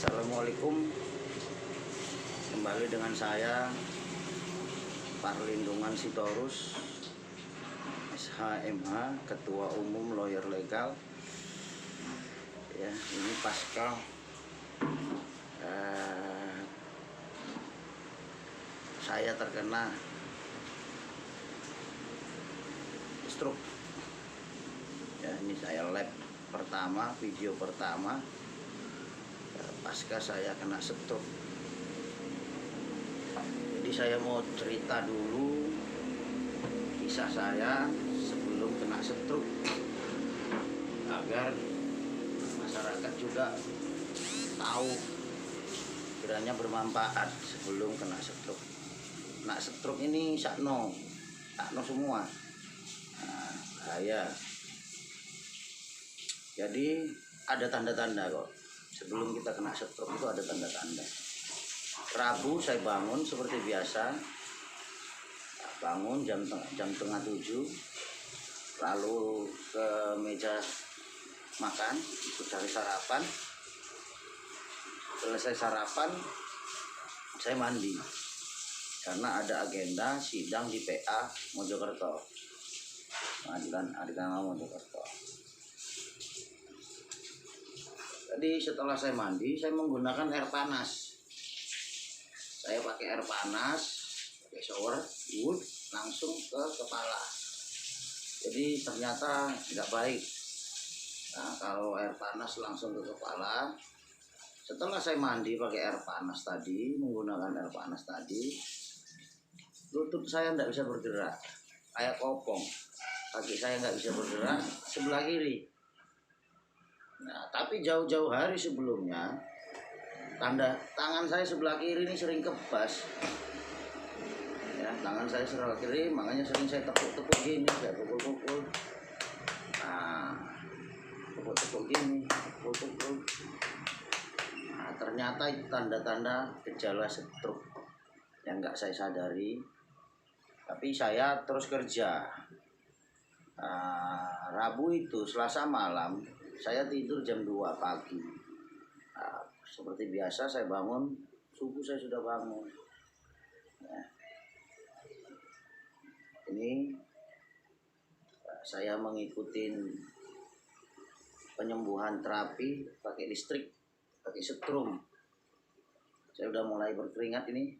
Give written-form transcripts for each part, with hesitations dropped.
Assalamualaikum. Kembali dengan saya Perlindungan Sitorus SHMH, Ketua Umum Lawyer Legal. Ya, ini pasca saya terkena stroke. Ya, ini saya lab pertama, video pertama pasca saya kena stroke. Jadi saya mau cerita dulu kisah saya sebelum kena stroke agar masyarakat juga tahu, kiranya bermanfaat sebelum kena stroke. Kena stroke ini sakno semua. Nah, bahaya. Jadi ada tanda-tanda kok. Sebelum kita kena stroke itu ada tanda-tanda. Rabu saya bangun seperti biasa. Bangun jam tengah 7. Lalu ke meja makan, ikut cari sarapan. Selesai sarapan, saya mandi. Karena ada agenda sidang di PA Mojokerto. Pengadilan Agama Mojokerto. Jadi setelah saya mandi, saya menggunakan air panas. Saya pakai air panas, pakai shower, langsung ke kepala. Jadi ternyata tidak baik. Nah, kalau air panas langsung ke kepala. Setelah saya mandi pakai air panas tadi, menggunakan air panas tadi, lutut saya tidak bisa bergerak, kayak kopong. Kaki saya nggak bisa bergerak, sebelah kiri. Nah, tapi jauh-jauh hari sebelumnya, tangan saya sebelah kiri ini sering kebas. Ya, tangan saya sebelah kiri, makanya sering saya tepuk-tepuk gini, saya pukul-pukul. Nah, tepuk-tepuk gini, pukul-pukul. Nah, ternyata itu tanda-tanda gejala stroke yang nggak saya sadari. Tapi saya terus kerja. Rabu itu, Selasa malam, saya tidur jam 2 pagi. Nah, seperti biasa saya bangun, subuh saya sudah bangun. Ya. Ini saya mengikuti penyembuhan terapi pakai listrik, pakai setrum. Saya udah mulai berkeringat ini.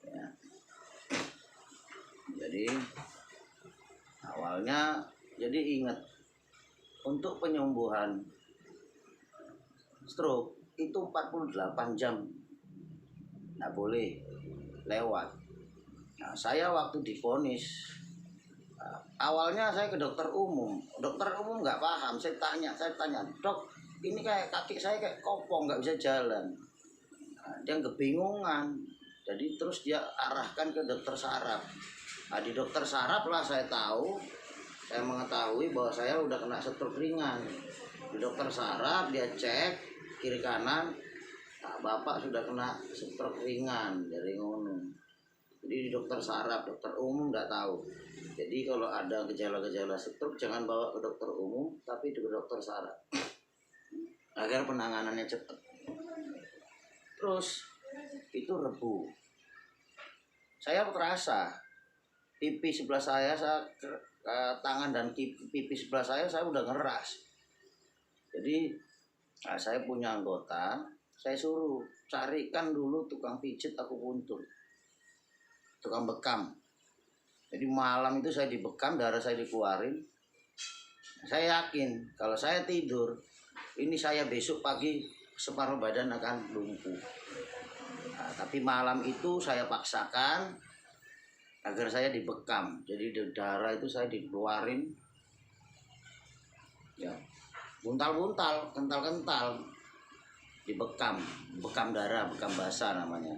Ya. Jadi awalnya, jadi ingat, untuk penyembuhan stroke itu 48 jam nggak boleh lewat. Nah, saya waktu divonis, awalnya saya ke dokter umum nggak paham. Saya tanya, dok, ini kayak kaki saya kayak kopong, nggak bisa jalan. Nah, dia kebingungan, jadi terus dia arahkan ke dokter saraf. Nah, di dokter saraf lah saya mengetahui bahwa saya udah kena stroke ringan. Di dokter saraf dia cek kiri kanan, nah, bapak sudah kena stroke ringan dari ngono. Jadi di dokter saraf, dokter umum nggak tahu. Jadi kalau ada gejala-gejala stroke jangan bawa ke dokter umum, tapi ke dokter saraf agar penanganannya cepat. Terus itu Rebu, saya terasa pipi sebelah saya tangan dan pipi sebelah saya udah ngeras. Jadi saya punya anggota, saya suruh carikan dulu tukang pijit akupuntur, tukang bekam. Jadi malam itu saya dibekam, darah saya dikeluarin. Saya yakin kalau saya tidur, ini saya besok pagi separuh badan akan lumpuh. Nah, tapi malam itu saya paksakan agar saya dibekam. Jadi darah itu saya dikeluarin, ya, buntal-buntal, kental-kental, dibekam, bekam darah, bekam basah namanya.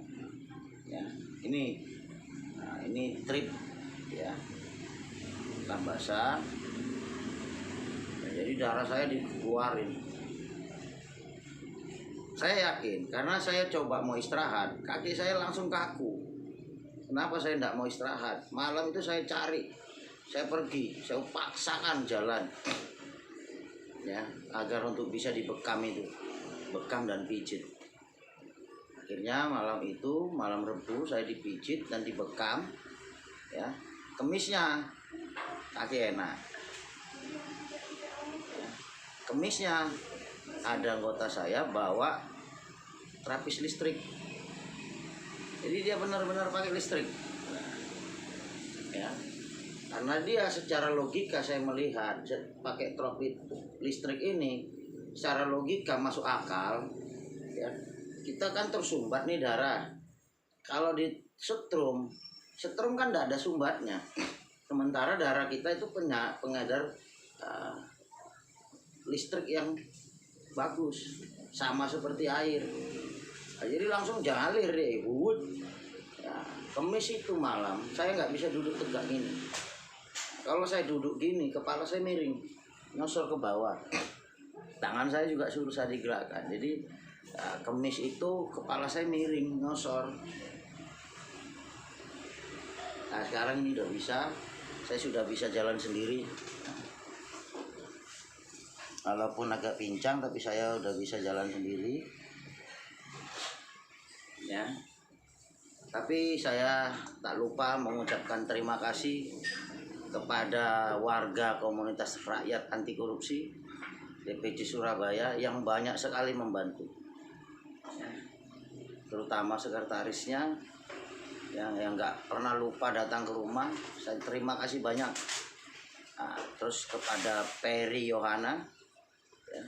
Ya, ini trip, ya, bekam basah. Nah, jadi darah saya dikeluarin. Saya yakin karena saya coba mau istirahat, kaki saya langsung kaku. Kenapa saya tidak mau istirahat? Malam itu saya cari, saya pergi, saya paksakan jalan. ya, agar untuk bisa dibekam itu, bekam dan pijit. Akhirnya malam Rebu saya dipijit dan dibekam, ya. Kemisnya kaki enak, ya. Kemisnya ada anggota saya bawa terapis listrik, jadi dia benar-benar pakai listrik, ya. Karena dia secara logika saya melihat pakai terapis listrik ini secara logika masuk akal, ya. Kita kan tersumbat nih darah. Kalau di setrum kan tidak ada sumbatnya. Sementara darah kita itu pengedar listrik yang bagus, sama seperti air. Nah, jadi langsung jalir deh, ya, Kemis itu malam saya nggak bisa duduk tegak gini. Kalau saya duduk gini, kepala saya miring, nyosor ke bawah. Tangan saya juga suruh saya digerakkan. Jadi Kemis itu kepala saya miring, nyosor. Nah sekarang ini udah bisa, saya sudah bisa jalan sendiri. Walaupun agak pincang, tapi saya udah bisa jalan sendiri, ya. Tapi saya tak lupa mengucapkan terima kasih kepada warga komunitas rakyat anti korupsi DPC Surabaya yang banyak sekali membantu, ya. Terutama sekretarisnya yang nggak pernah lupa datang ke rumah. Saya terima kasih banyak. Nah, terus kepada Peri Yohana, ya,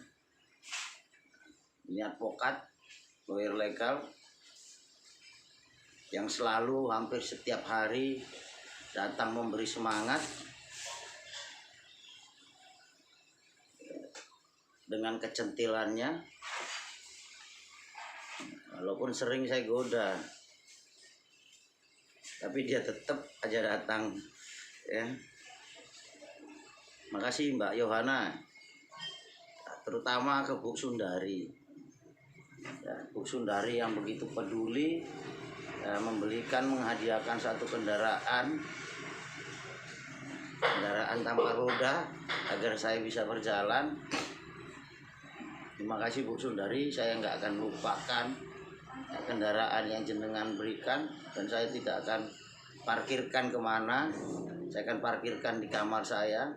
ini advokat lawyer legal yang selalu hampir setiap hari datang memberi semangat dengan kecentilannya, walaupun sering saya goda, tapi dia tetap aja datang, ya. Makasih Mbak Yohana, terutama ke Bu Sundari, ya, Bu Sundari yang begitu peduli, ya, menghadiahkan satu kendaraan tanpa roda agar saya bisa berjalan. Terima kasih Bu Sundari, saya nggak akan lupakan kendaraan yang jenengan berikan, dan saya tidak akan parkirkan kemana, saya akan parkirkan di kamar saya.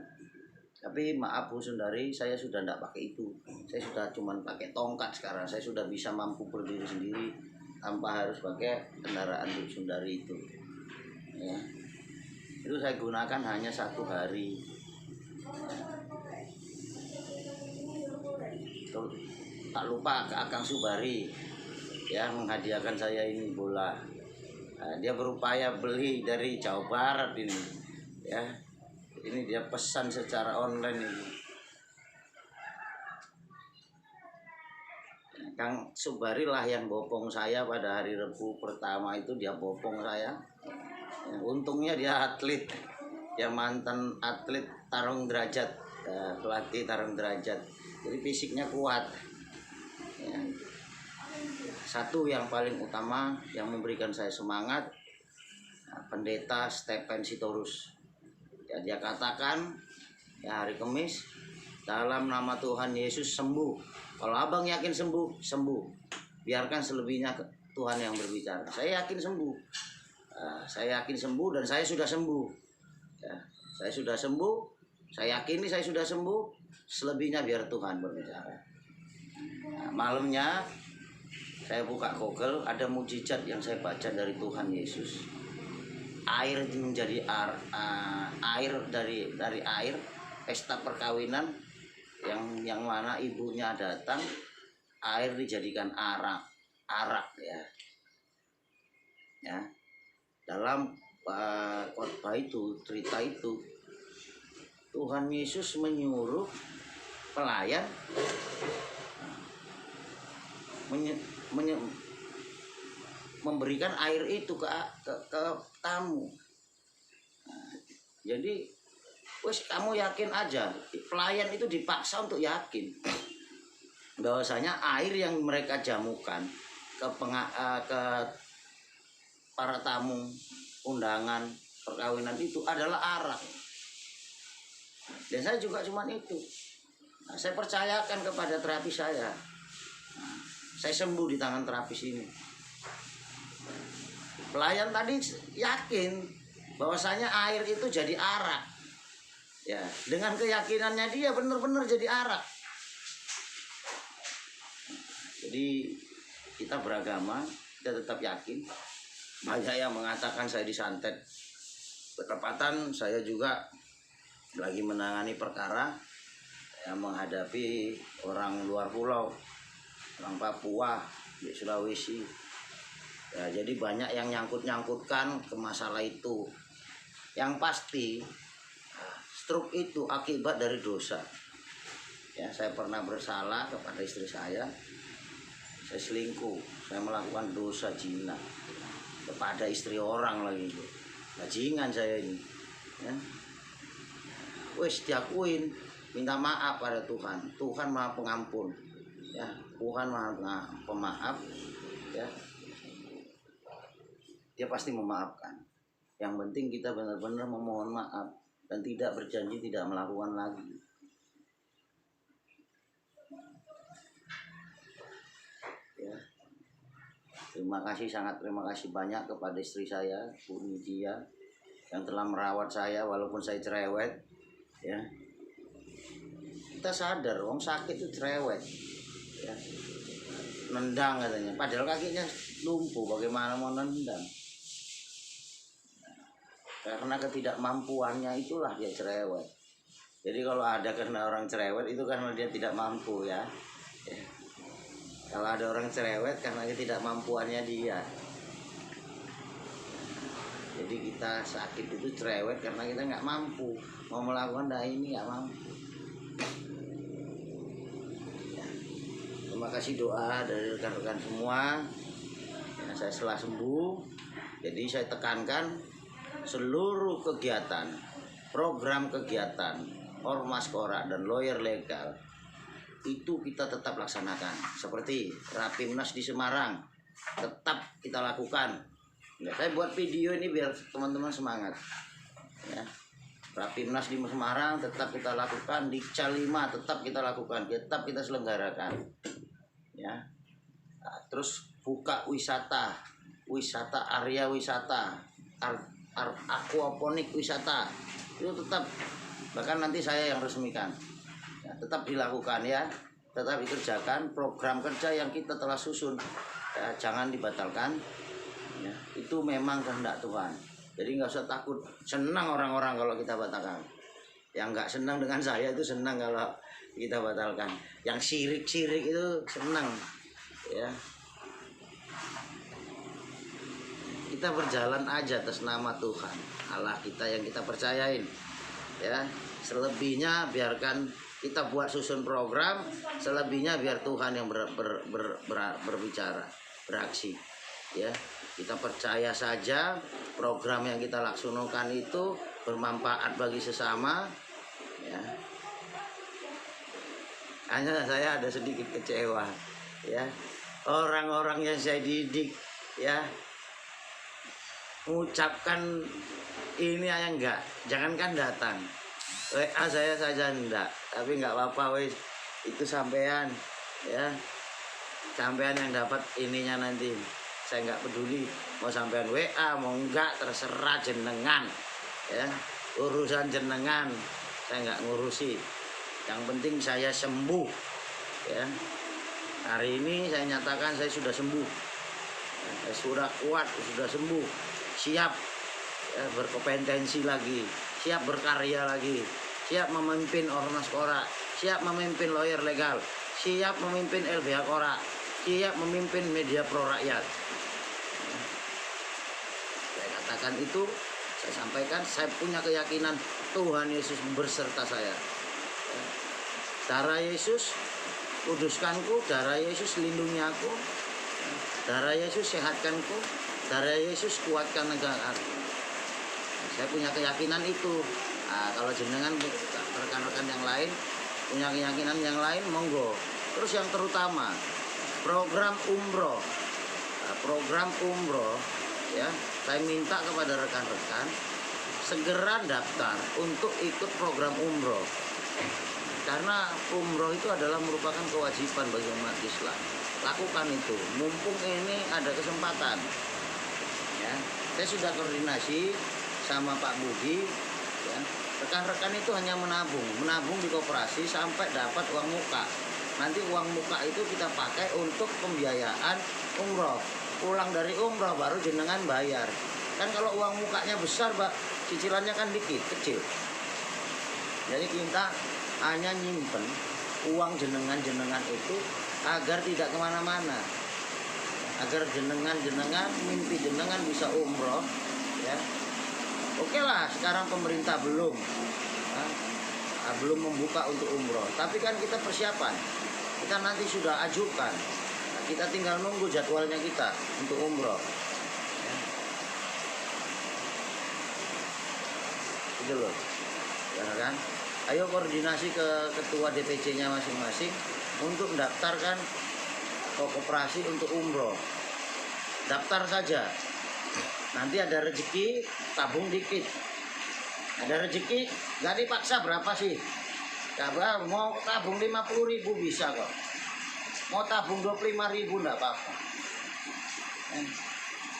Tapi maaf Bu Sundari, saya sudah tidak pakai itu, saya sudah cuman pakai tongkat sekarang. Saya sudah bisa mampu berdiri sendiri tanpa harus pakai kendaraan Bu Sundari itu, ya. Itu saya gunakan hanya 1 hari. Tak lupa ke Akang Subari, ya, menghadiahkan saya ini bola. Nah, dia berupaya beli dari Jawa Barat ini, ya. Ini dia pesan secara online ini. Kang Subari lah yang bopong saya pada hari Rebu pertama itu, dia bopong saya. Ya, untungnya dia atlet, dia mantan atlet tarung derajat, ya, pelatih tarung derajat, jadi fisiknya kuat, ya. Satu yang paling utama yang memberikan saya semangat, Pendeta Stephen Sitorus, ya, dia katakan, ya, hari Kamis, dalam nama Tuhan Yesus sembuh. Kalau abang yakin sembuh, sembuh. Biarkan selebihnya Tuhan yang berbicara. Saya yakin sembuh. Saya yakin sembuh dan saya sudah sembuh, ya, saya sudah sembuh, saya yakini saya sudah sembuh. Selebihnya biar Tuhan berbicara. Nah, malamnya saya buka Google, ada mujizat yang saya baca dari Tuhan Yesus. Air menjadi air dari air pesta perkawinan yang mana ibunya datang, air dijadikan arak, ya. Ya. Dalam khotbah itu, cerita itu, Tuhan Yesus menyuruh pelayan memberikan air itu ke tamu. Nah, jadi wes kamu yakin aja, pelayan itu dipaksa untuk yakin bahwasanya air yang mereka jamukan ke para tamu undangan perkawinan itu adalah arak. Dan saya juga cuman itu. Nah, saya percayakan kepada terapis saya. Nah, saya sembuh di tangan terapis ini. Pelayan tadi yakin bahwasanya air itu jadi arak. Ya, dengan keyakinannya dia benar-benar jadi arak. Jadi kita beragama, kita tetap yakin. Banyak yang mengatakan saya disantet. Ketepatan saya juga lagi menangani perkara yang menghadapi orang luar pulau, orang Papua, di Sulawesi. Ya, jadi banyak yang nyangkut-nyangkutkan ke masalah itu. Yang pasti stroke itu akibat dari dosa. Ya, saya pernah bersalah kepada istri saya selingkuh, saya melakukan dosa zina kepada istri orang lagi itu. Bajingan saya ini. Ya. Wes diakuin, minta maaf pada Tuhan. Tuhan Maha Pengampun. Ya, Tuhan Maha Pemaaf. Ya. Dia pasti memaafkan. Yang penting kita benar-benar memohon maaf dan tidak berjanji tidak melakukan lagi. Ya. Terima kasih, sangat terima kasih banyak kepada istri saya, Bu Nidia, yang telah merawat saya walaupun saya cerewet. Ya. Kita sadar, orang sakit itu cerewet. Ya. Nendang katanya, padahal kakinya lumpuh, bagaimana mau nendang? Karena ketidakmampuannya itulah dia cerewet. Jadi kalau ada karena orang cerewet itu karena dia tidak mampu ya. Kalau ada orang cerewet karena ketidakmampuannya dia. Jadi kita sakit itu cerewet karena kita nggak mampu. Mau melakukan ini nggak mampu. Ya. Terima kasih doa dari rekan-rekan semua. Ya, saya setelah sembuh. Jadi saya tekankan seluruh kegiatan, program kegiatan Ormas Kora dan lawyer legal itu kita tetap laksanakan. Seperti Rapimnas di Semarang tetap kita lakukan. Ya, saya buat video ini biar teman-teman semangat. Ya. Rapimnas di Semarang tetap kita lakukan, di Calima tetap kita lakukan, tetap kita selenggarakan. Ya. Nah, terus buka wisata area wisata, aquaponik wisata itu tetap, bahkan nanti saya yang resmikan. Ya, tetap dilakukan ya, tetap dikerjakan program kerja yang kita telah susun. Ya, jangan dibatalkan. Ya, itu memang kehendak Tuhan. Jadi nggak usah takut. Senang orang-orang kalau kita batalkan. Yang nggak senang dengan saya itu senang kalau kita batalkan. Yang syirik-syirik itu senang. Ya. Kita berjalan aja atas nama Tuhan Allah kita yang kita percayain. Ya, selebihnya biarkan kita buat susun program, selebihnya biar Tuhan yang berbicara, beraksi. Ya, kita percaya saja program yang kita laksanakan itu bermanfaat bagi sesama. Ya. Hanya saya ada sedikit kecewa. Ya, orang-orang yang saya didik, ya, mengucapkan ini aja enggak, jangankan datang WA saya saja enggak, tapi enggak apa-apa wes, itu sampean ya, sampean yang dapat ininya nanti, saya enggak peduli mau sampean WA mau enggak, terserah jenengan ya, urusan jenengan saya enggak ngurusi, yang penting saya sembuh ya. Hari ini saya nyatakan saya sudah sembuh, saya sudah kuat, sudah sembuh, siap ya, berkompetensi lagi, siap berkarya lagi, siap memimpin Ormas Kora, siap memimpin lawyer legal, siap memimpin LBH Kora, siap memimpin media pro rakyat. Saya katakan itu, saya sampaikan, saya punya keyakinan Tuhan Yesus berserta saya. Darah Yesus kuduskanku, darah Yesus lindungi aku, darah Yesus sehatkanku, darah Yesus kuatkan negara. Saya punya keyakinan itu. Nah, kalau jenengan rekan-rekan yang lain punya keyakinan yang lain, monggo. Terus yang terutama program umroh. Nah, program umroh ya, saya minta kepada rekan-rekan segera daftar untuk ikut program umroh. karena umroh itu adalah merupakan kewajiban bagi umat Islam. Lakukan itu, mumpung ini ada kesempatan. Ya, saya sudah koordinasi sama Pak Budi. Ya, rekan-rekan itu hanya menabung di koperasi sampai dapat uang muka. Nanti uang muka itu kita pakai untuk pembiayaan umroh. Pulang dari umroh baru jenengan bayar. Kan kalau uang mukanya besar, Pak, cicilannya kan dikit, kecil. Jadi kita hanya nyimpen uang jenengan itu agar tidak kemana-mana, agar jenengan mimpi jenengan bisa umroh. Ya, oke lah, sekarang pemerintah belum membuka untuk umroh, tapi kan kita persiapan, kita nanti sudah ajukan, nah, kita tinggal nunggu jadwalnya kita untuk umroh. Ya. Gitu loh, ya kan? Ayo koordinasi ke ketua DPC-nya masing-masing untuk mendaftarkan koperasi untuk umroh. Daftar saja. Nanti ada rezeki, tabung dikit. Ada rezeki, nggak dipaksa berapa sih? Coba mau tabung 50.000 bisa kok. Mau tabung 25.000 nggak apa-apa.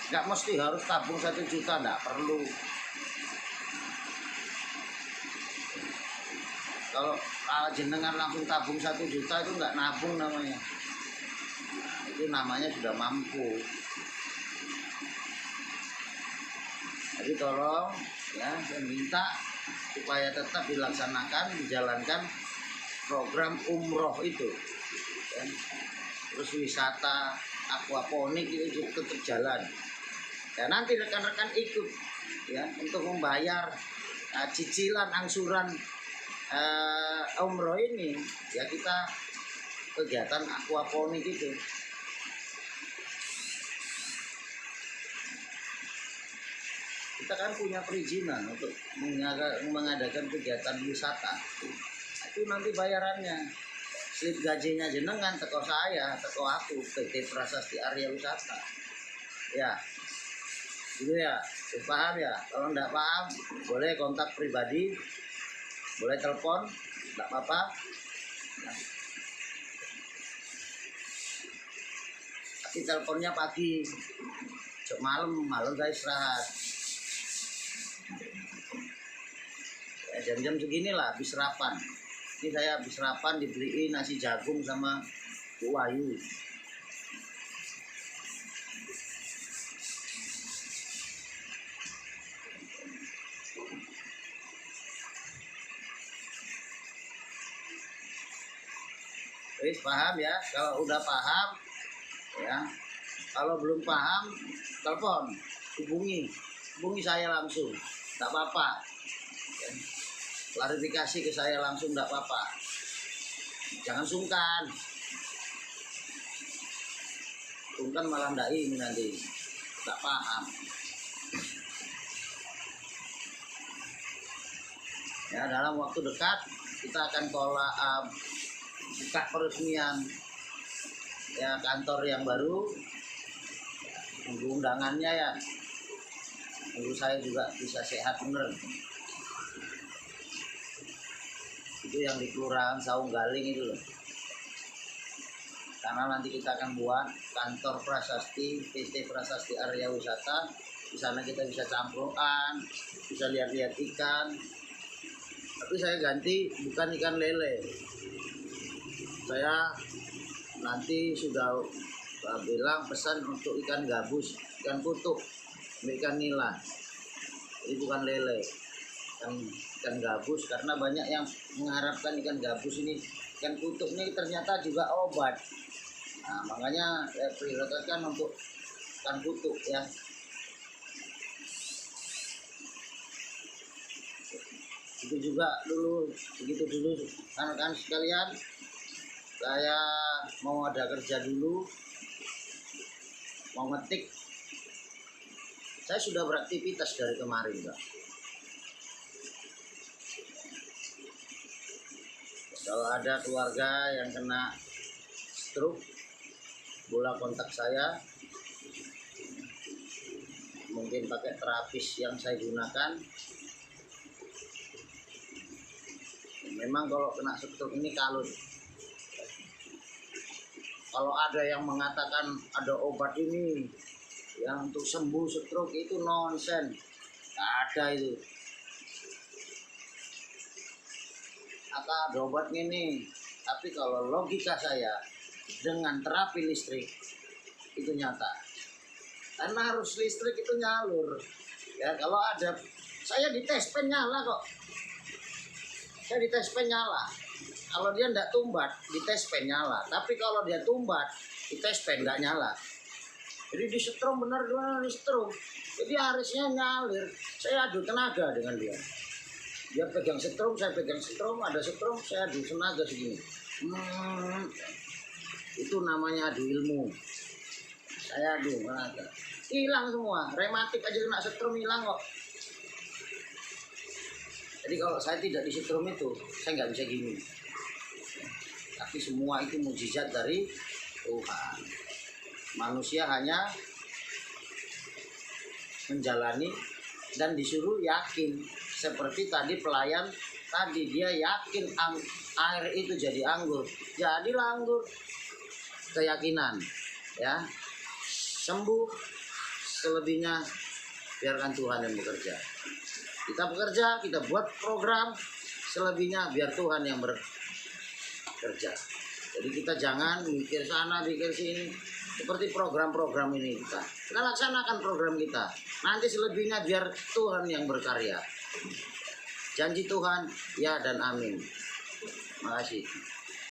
Nggak mesti harus tabung 1 juta, nggak perlu. Kalau jenengan langsung tabung 1 juta itu nggak nabung namanya. Nah, itu namanya sudah mampu. Jadi tolong ya, saya minta supaya tetap dijalankan program umroh itu. Ya. Terus wisata aquaponik itu juga tetap jalan. Ya, nanti rekan-rekan ikut ya untuk membayar cicilan angsuran umroh ini, ya kita kegiatan aquaponik itu. Kita kan punya perizinan untuk mengadakan kegiatan wisata. Itu nanti bayarannya, slip gajinya jenengan teko saya, teko aku, PT Prasasti Arya Wisata. Ya, gitu ya, paham ya. Kalau enggak paham, boleh kontak pribadi, boleh telepon, enggak apa-apa. Nah. Tapi teleponnya pagi, malam saya istirahat. Ya, jam-jam segini lah habis sarapan. Ini saya habis sarapan dibeliin nasi jagung sama Bu Ayu. Wis paham ya? Kalau udah paham ya. Kalau belum paham, telepon, hubungi saya langsung, tak apa-apa. Ya. Klarifikasi ke saya langsung, tak apa-apa. Jangan sungkan. Sungkan malah ndak ini nanti, tak paham. Ya, dalam waktu dekat kita akan buka peresmian ya kantor yang baru. Tunggu undangannya ya. Tunggu saya juga bisa sehat bener. Itu yang di Kelurahan Saung Galing itu loh. Karena nanti kita akan buat kantor prasasti, PT Prasasti Arya Wisata. Di sana kita bisa campuran, bisa lihat-lihat ikan. Tapi saya ganti bukan ikan lele. Saya nanti sudah bilang pesan untuk ikan gabus, ikan kutuk, ikan nila. Ini bukan lele, ikan gabus, karena banyak yang mengharapkan ikan gabus ini, ikan kutuk ini ternyata juga obat. Nah, makanya saya prioritaskan untuk ikan kutuk ya. Itu juga dulu, begitu dulu rekan-rekan sekalian. Saya mau ada kerja dulu, mau ngetik. Saya sudah beraktivitas dari kemarin, Pak. Kalau ada keluarga yang kena stroke, boleh kontak saya. Mungkin pakai terapis yang saya gunakan. memang kalau kena stroke ini kalut. Kalau ada yang mengatakan ada obat ini yang untuk sembuh stroke, itu nonsen. Nggak ada itu. Atau ada obat ini. Tapi kalau logika saya, dengan terapi listrik itu nyata. Karena harus listrik itu nyalur. Ya, kalau ada, saya di tes pen nyala kok. Saya di tes pen nyala. Kalau dia tidak tumbat, di tes pen nyala. Tapi kalau dia tumbat, di tes pen nggak nyala. Jadi di setrum benar di setrum. Jadi harusnya nyalir. Saya adu tenaga dengan dia. Dia pegang setrum, saya pegang setrum. Ada setrum, saya adu tenaga segini. Itu namanya adu ilmu. Saya adu tenaga. Hilang semua, rematik aja kena setrum hilang kok. Jadi kalau saya tidak di setrum itu, saya nggak bisa gini. Tapi semua itu mukjizat dari Tuhan. Manusia hanya menjalani dan disuruh yakin. Seperti tadi pelayan tadi, dia yakin air itu jadi anggur, jadilah anggur. Keyakinan, ya, sembuh. Selebihnya biarkan Tuhan yang bekerja. Kita bekerja, kita buat program, selebihnya biar Tuhan yang bekerja. Jadi kita jangan mikir sana, mikir sini. Seperti program-program ini kita laksanakan program kita. Nanti selebihnya biar Tuhan yang berkarya. Janji Tuhan, ya dan amin. Makasih.